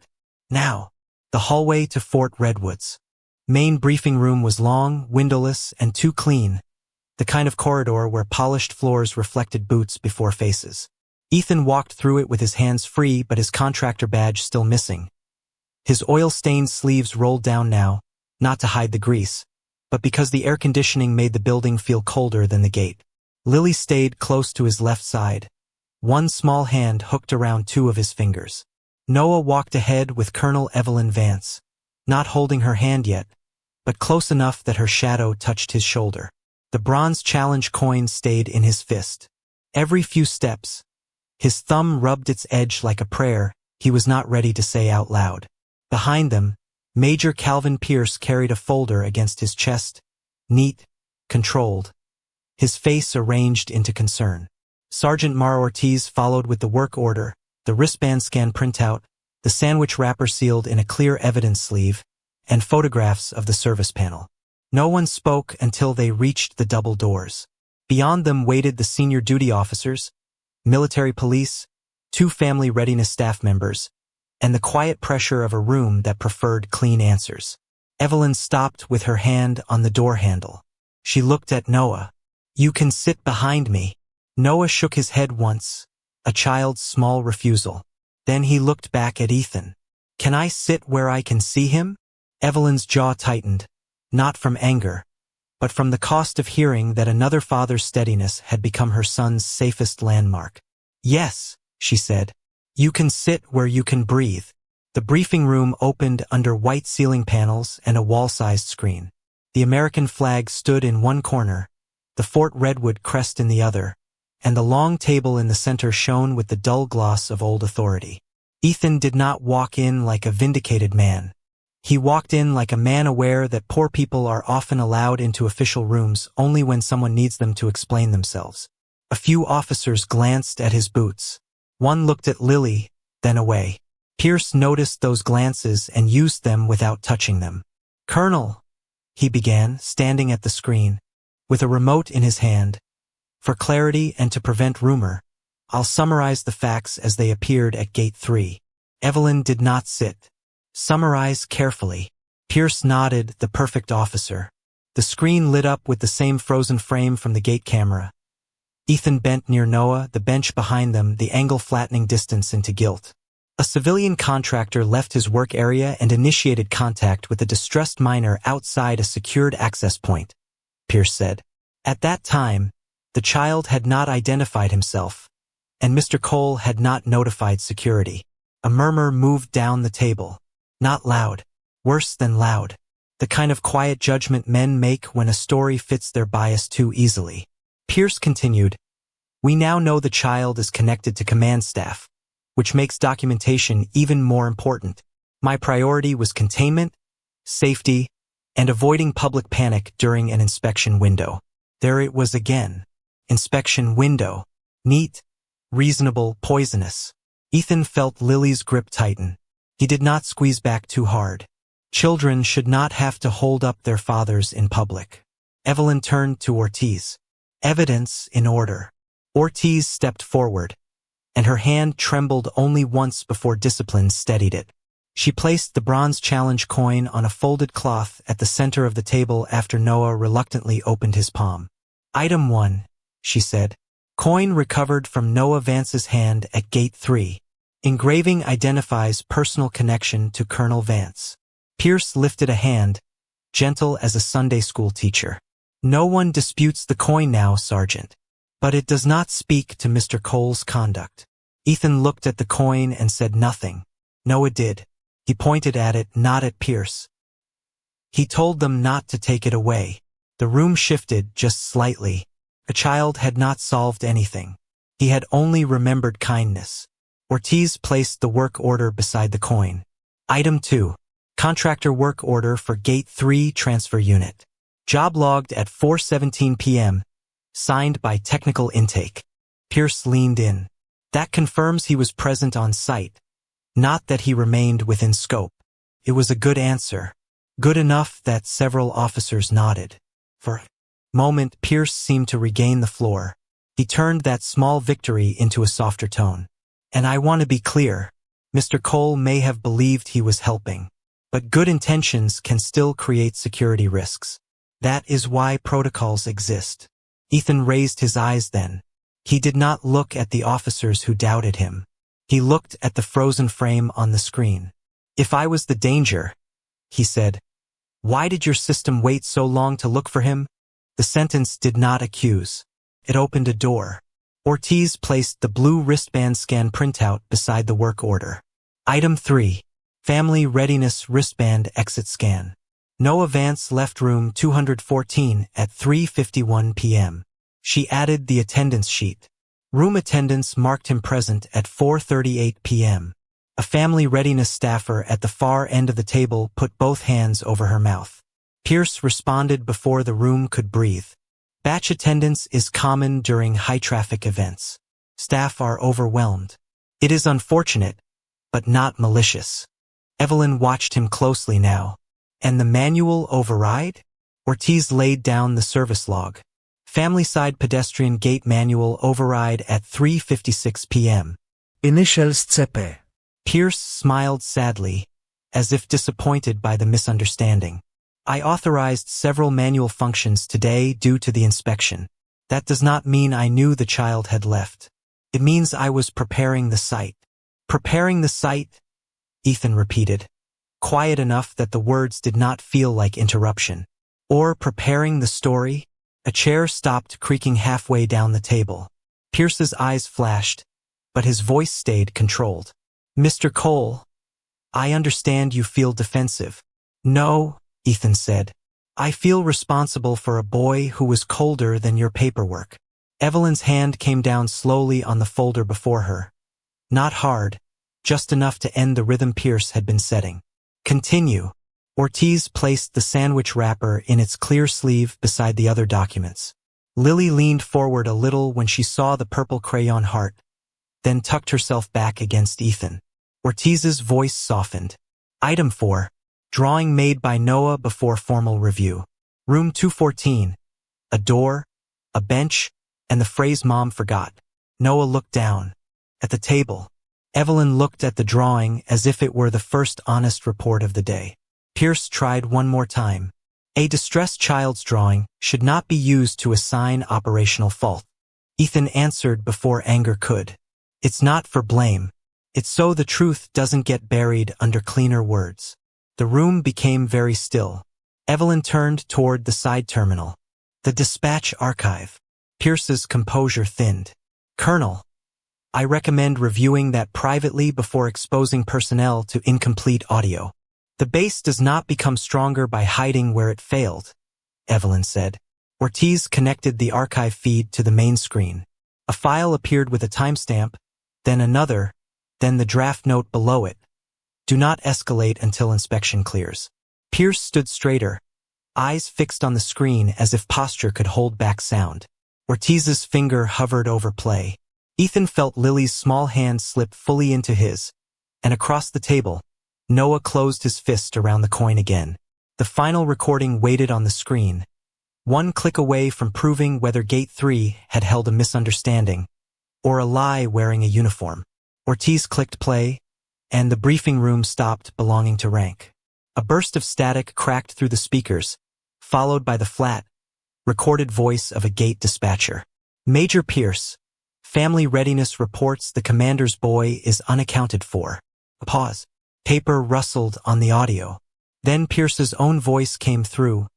Speaker 1: Now. The hallway to Fort Redwoods. Main briefing room was long, windowless, and too clean, the kind of corridor where polished floors reflected boots before faces. Ethan walked through it with his hands free but his contractor badge still missing. His oil-stained sleeves rolled down now, not to hide the grease, but because the air conditioning made the building feel colder than the gate. Lily stayed close to his left side, one small hand hooked around two of his fingers. Noah walked ahead with Colonel Evelyn Vance, not holding her hand yet, but close enough that her shadow touched his shoulder. The bronze challenge coin stayed in his fist. Every few steps, his thumb rubbed its edge like a prayer he was not ready to say out loud. Behind them, Major Calvin Pierce carried a folder against his chest, neat, controlled, his face arranged into concern. Sergeant Mar Ortiz followed with the work order, the wristband scan printout, the sandwich wrapper sealed in a clear evidence sleeve, and photographs of the service panel. No one spoke until they reached the double doors. Beyond them waited the senior duty officers, military police, two family readiness staff members, and the quiet pressure of a room that preferred clean answers. Evelyn stopped with her hand on the door handle. She looked at Noah. You can sit behind me. Noah shook his head once, a child's small refusal. Then he looked back at Ethan. Can I sit where I can see him? Evelyn's jaw tightened, not from anger, but from the cost of hearing that another father's steadiness had become her son's safest landmark. Yes, she said. You can sit where you can breathe. The briefing room opened under white ceiling panels and a wall-sized screen. The American flag stood in one corner, the Fort Redwood crest in the other, and the long table in the center shone with the dull gloss of old authority. Ethan did not walk in like a vindicated man. He walked in like a man aware that poor people are often allowed into official rooms only when someone needs them to explain themselves. A few officers glanced at his boots. One looked at Lily, then away. Pierce noticed those glances and used them without touching them. Colonel, he began, standing at the screen, with a remote in his hand. For clarity and to prevent rumor, I'll summarize the facts as they appeared at Gate 3. Evelyn did not sit. Summarize carefully. Pierce nodded, the perfect officer. The screen lit up with the same frozen frame from the gate camera. Ethan bent near Noah, the bench behind them, the angle flattening distance into guilt. A civilian contractor left his work area and initiated contact with a distressed miner outside a secured access point, Pierce said. At that time, the child had not identified himself, and Mr. Cole had not notified security. A murmur moved down the table. Not loud. Worse than loud. The kind of quiet judgment men make when a story fits their bias too easily. Pierce continued, We now know the child is connected to command staff, which makes documentation even more important. My priority was containment, safety, and avoiding public panic during an inspection window. There it was again. Inspection window. Neat, reasonable, poisonous. Ethan felt Lily's grip tighten. He did not squeeze back too hard. Children should not have to hold up their fathers in public. Evelyn turned to Ortiz. Evidence in order. Ortiz stepped forward, and her hand trembled only once before discipline steadied it. She placed the bronze challenge coin on a folded cloth at the center of the table after Noah reluctantly opened his palm. Item 1, she said. Coin recovered from Noah Vance's hand at Gate 3. Engraving identifies personal connection to Colonel Vance. Pierce lifted a hand, gentle as a Sunday school teacher. No one disputes the coin now, Sergeant. But it does not speak to Mr. Cole's conduct. Ethan looked at the coin and said nothing. Noah did. He pointed at it, not at Pierce. He told them not to take it away. The room shifted just slightly. A child had not solved anything. He had only remembered kindness. Ortiz placed the work order beside the coin. Item 2. Contractor work order for Gate 3 transfer unit. Job logged at 4:17 p.m. Signed by technical intake. Pierce leaned in. That confirms he was present on site, not that he remained within scope. It was a good answer. Good enough that several officers nodded. For a moment, Pierce seemed to regain the floor. He turned that small victory into a softer tone. And I want to be clear. Mr. Cole may have believed he was helping, but good intentions can still create security risks. That is why protocols exist. Ethan raised his eyes then. He did not look at the officers who doubted him. He looked at the frozen frame on the screen. If I was the danger, he said, why did your system wait so long to look for him? The sentence did not accuse. It opened a door. Ortiz placed the blue wristband scan printout beside the work order. Item 3. Family Readiness Wristband Exit Scan. Noah Vance left room 214 at 3:51 p.m. She added the attendance sheet. Room attendance marked him present at 4:38 p.m. A family readiness staffer at the far end of the table put both hands over her mouth. Pierce responded before the room could breathe. Batch attendance is common during high-traffic events. Staff are overwhelmed. It is unfortunate, but not malicious. Evelyn watched him closely now. And the manual override? Ortiz laid down the service log. Family side pedestrian gate manual override at 3:56 p.m.
Speaker 2: Initials CP.
Speaker 1: Pierce smiled sadly, as if disappointed by the misunderstanding. I authorized several manual functions today due to the inspection. That does not mean I knew the child had left. It means I was preparing the site. Preparing the site? Ethan repeated, quiet enough that the words did not feel like interruption. Or preparing the story? A chair stopped creaking halfway down the table. Pierce's eyes flashed, but his voice stayed controlled. Mr. Cole, I understand you feel defensive. No, Ethan said. I feel responsible for a boy who was colder than your paperwork. Evelyn's hand came down slowly on the folder before her. Not hard, just enough to end the rhythm Pierce had been setting. Continue. Ortiz placed the sandwich wrapper in its clear sleeve beside the other documents. Lily leaned forward a little when she saw the purple crayon heart, then tucked herself back against Ethan. Ortiz's voice softened. Item 4. Drawing made by Noah before formal review. Room 214. A door, a bench, and the phrase Mom forgot. Noah looked down. At the table. Evelyn looked at the drawing as if it were the first honest report of the day. Pierce tried one more time. A distressed child's drawing should not be used to assign operational fault. Ethan answered before anger could. It's not for blame. It's so the truth doesn't get buried under cleaner words. The room became very still. Evelyn turned toward the side terminal. The dispatch archive. Pierce's composure thinned. Colonel, I recommend reviewing that privately before exposing personnel to incomplete audio. The base does not become stronger by hiding where it failed, Evelyn said. Ortiz connected the archive feed to the main screen. A file appeared with a timestamp, then another, then the draft note below it. Do not escalate until inspection clears. Pierce stood straighter, eyes fixed on the screen as if posture could hold back sound. Ortiz's finger hovered over play. Ethan felt Lily's small hand slip fully into his, and across the table, Noah closed his fist around the coin again. The final recording waited on the screen, one click away from proving whether Gate 3 had held a misunderstanding, or a lie wearing a uniform. Ortiz clicked play, and the briefing room stopped belonging to rank. A burst of static cracked through the speakers, followed by the flat, recorded voice of a gate dispatcher. Major Pierce, Family readiness reports the commander's boy is unaccounted for. A pause. Paper rustled on the audio. Then Pierce's own voice came through,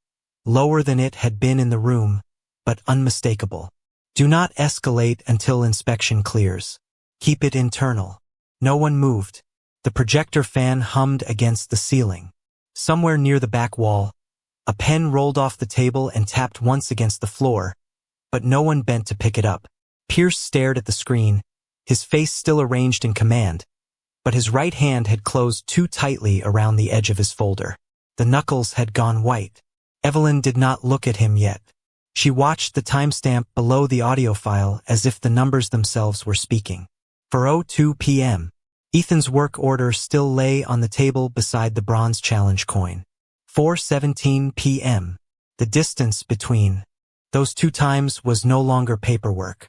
Speaker 1: lower than it had been in the room, but unmistakable. Do not escalate until inspection clears. Keep it internal. No one moved. The projector fan hummed against the ceiling. Somewhere near the back wall, a pen rolled off the table and tapped once against the floor, but no one bent to pick it up. Pierce stared at the screen, his face still arranged in command, but his right hand had closed too tightly around the edge of his folder. The knuckles had gone white. Evelyn did not look at him yet. She watched the timestamp below the audio file as if the numbers themselves were speaking. 4:02 p.m. Ethan's work order still lay on the table beside the bronze challenge coin. 4:17 p.m. The distance between those two times was no longer paperwork.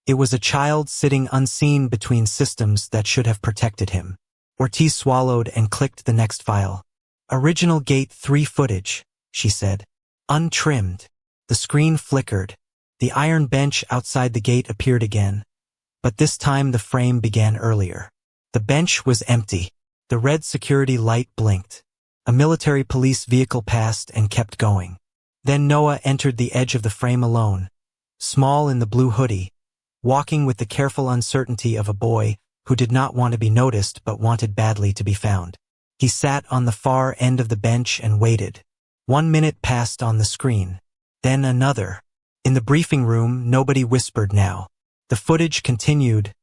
Speaker 1: It was a child sitting unseen between systems that should have protected him. Ortiz swallowed and clicked the next file. Original Gate 3 footage, she said. Untrimmed. The screen flickered. The iron bench outside the gate appeared again, but this time the frame began earlier. The bench was empty. The red security light blinked. A military police vehicle passed and kept going. Then Noah entered the edge of the frame alone, small in the blue hoodie, walking with the careful uncertainty of a boy who did not want to be noticed but wanted badly to be found. He sat on the far end of the bench and waited. 1 minute passed on the screen. Then another. In the briefing room, nobody whispered now. The footage continued,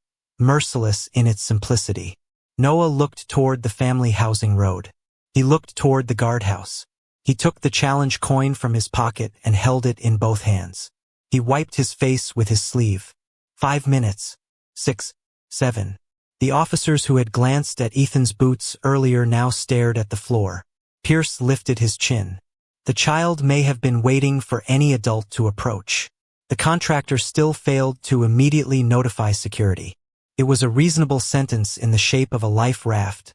Speaker 1: merciless in its simplicity. Noah looked toward the family housing road. He looked toward the guardhouse. He took the challenge coin from his pocket and held it in both hands. He wiped his face with his sleeve. 5 minutes. 6, 7. The officers who had glanced at Ethan's boots earlier now stared at the floor. Pierce lifted his chin. The child may have been waiting for any adult to approach. The contractor still failed to immediately notify security. It was a reasonable sentence in the shape of a life raft,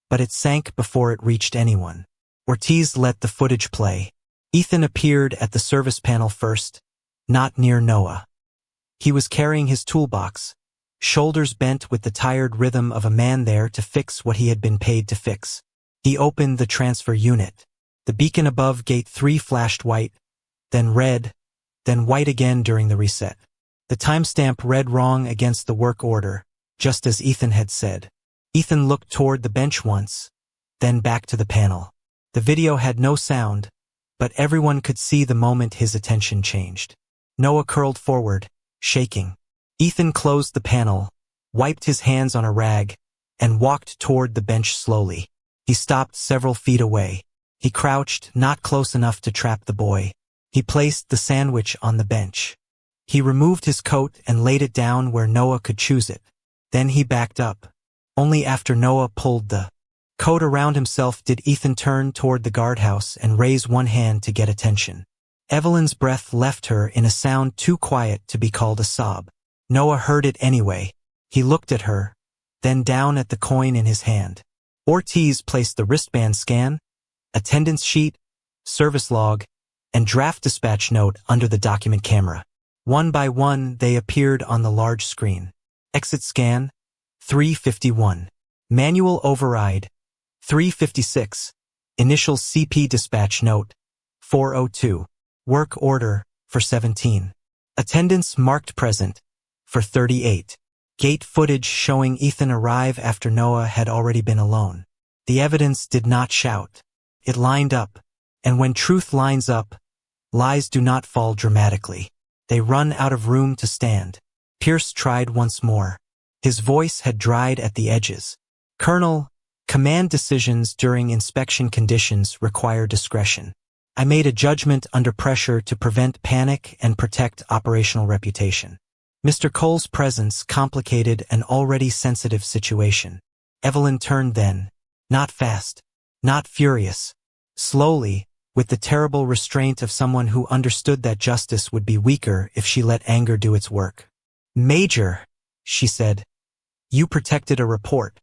Speaker 1: but it sank before it reached anyone. Ortiz let the footage play. Ethan appeared at the service panel first, not near Noah. He was carrying his toolbox, shoulders bent with the tired rhythm of a man there to fix what he had been paid to fix. He opened the transfer unit. The beacon above Gate 3 flashed white, then red, then white again during the reset. The timestamp read wrong against the work order, just as Ethan had said. Ethan looked toward the bench once, then back to the panel. The video had no sound, but everyone could see the moment his attention changed. Noah curled forward, shaking. Ethan closed the panel, wiped his hands on a rag, and walked toward the bench slowly. He stopped several feet away. He crouched, not close enough to trap the boy. He placed the sandwich on the bench. He removed his coat and laid it down where Noah could choose it. Then he backed up. Only after Noah pulled the coat around himself did Ethan turn toward the guardhouse and raise one hand to get attention. Evelyn's breath left her in a sound too quiet to be called a sob. Noah heard it anyway. He looked at her, then down at the coin in his hand. Ortiz placed the wristband scan, attendance sheet, service log, and draft dispatch note under the document camera. One by one, they appeared on the large screen. Exit scan, 351. Manual override, 356. Initial CP dispatch note, 402. Work order, for 17. Attendance marked present, for 38. Gate footage showing Ethan arrive after Noah had already been alone. The evidence did not shout. It lined up, and when truth lines up, lies do not fall dramatically. They run out of room to stand. Pierce tried once more. His voice had dried at the edges. Colonel, command decisions during inspection conditions require discretion. I made a judgment under pressure to prevent panic and protect operational reputation. Mr. Cole's presence complicated an already sensitive situation. Evelyn turned then, not fast, not furious, slowly, with the terrible restraint of someone who understood that justice would be weaker if she let anger do its work. Major, she said, you protected a report.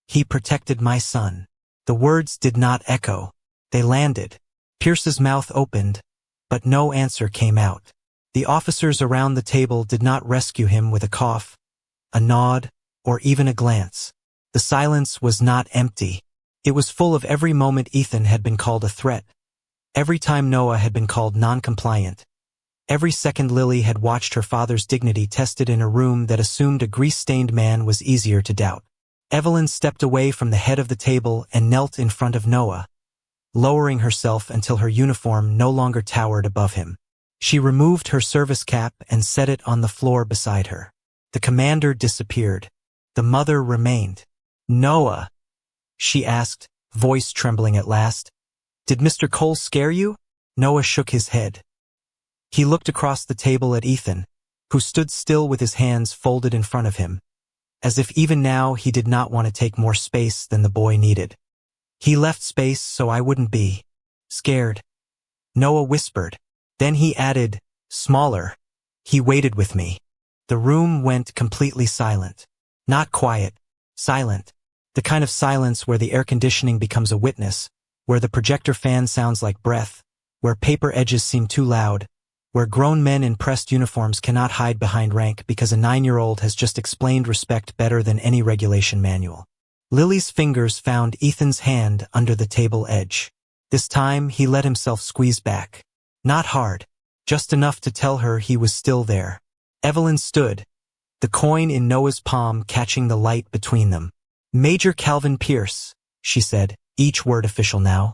Speaker 1: He protected my son. The words did not echo. They landed. Pierce's mouth opened, but no answer came out. The officers around the table did not rescue him with a cough, a nod, or even a glance. The silence was not empty. It was full of every moment Ethan had been called a threat, every time Noah had been called non-compliant, every second Lily had watched her father's dignity tested in a room that assumed a grease-stained man was easier to doubt. Evelyn stepped away from the head of the table and knelt in front of Noah, lowering herself until her uniform no longer towered above him. She removed her service cap and set it on the floor beside her. The commander disappeared. The mother remained. "Noah," she asked, voice trembling at last, "did Mr. Cole scare you?" Noah shook his head. He looked across the table at Ethan, who stood still with his hands folded in front of him, as if even now he did not want to take more space than the boy needed. "He left space so I wouldn't be scared," Noah whispered. Then he added, smaller, "He waited with me." The room went completely silent. Not quiet, silent. The kind of silence where the air conditioning becomes a witness, where the projector fan sounds like breath, where paper edges seem too loud, where grown men in pressed uniforms cannot hide behind rank because a 9-year-old has just explained respect better than any regulation manual. Lily's fingers found Ethan's hand under the table edge. This time he let himself squeeze back. Not hard, just enough to tell her he was still there. Evelyn stood, the coin in Noah's palm catching the light between them. "Major Calvin Pierce," she said, each word official now.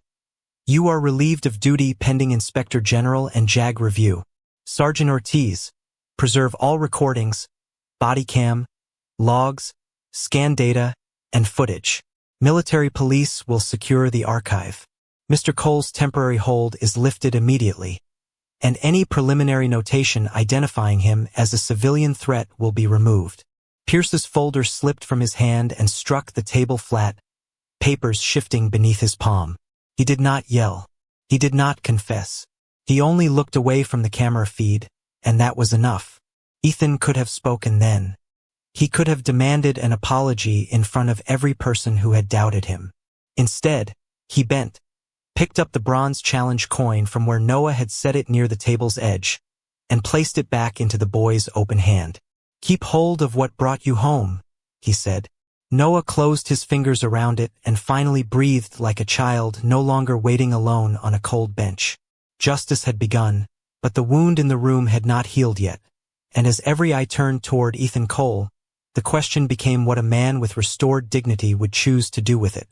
Speaker 1: "You are relieved of duty pending Inspector General and JAG review. Sergeant Ortiz, preserve all recordings, body cam, logs, scan data, and footage. Military police will secure the archive. Mr. Cole's temporary hold is lifted immediately, and any preliminary notation identifying him as a civilian threat will be removed." Pierce's folder slipped from his hand and struck the table flat, papers shifting beneath his palm. He did not yell. He did not confess. He only looked away from the camera feed, and that was enough. Ethan could have spoken then. He could have demanded an apology in front of every person who had doubted him. Instead, he bent, picked up the bronze challenge coin from where Noah had set it near the table's edge, and placed it back into the boy's open hand. "Keep hold of what brought you home," he said. Noah closed his fingers around it and finally breathed like a child no longer waiting alone on a cold bench. Justice had begun, but the wound in the room had not healed yet, and as every eye turned toward Ethan Cole, the question became what a man with restored dignity would choose to do with it.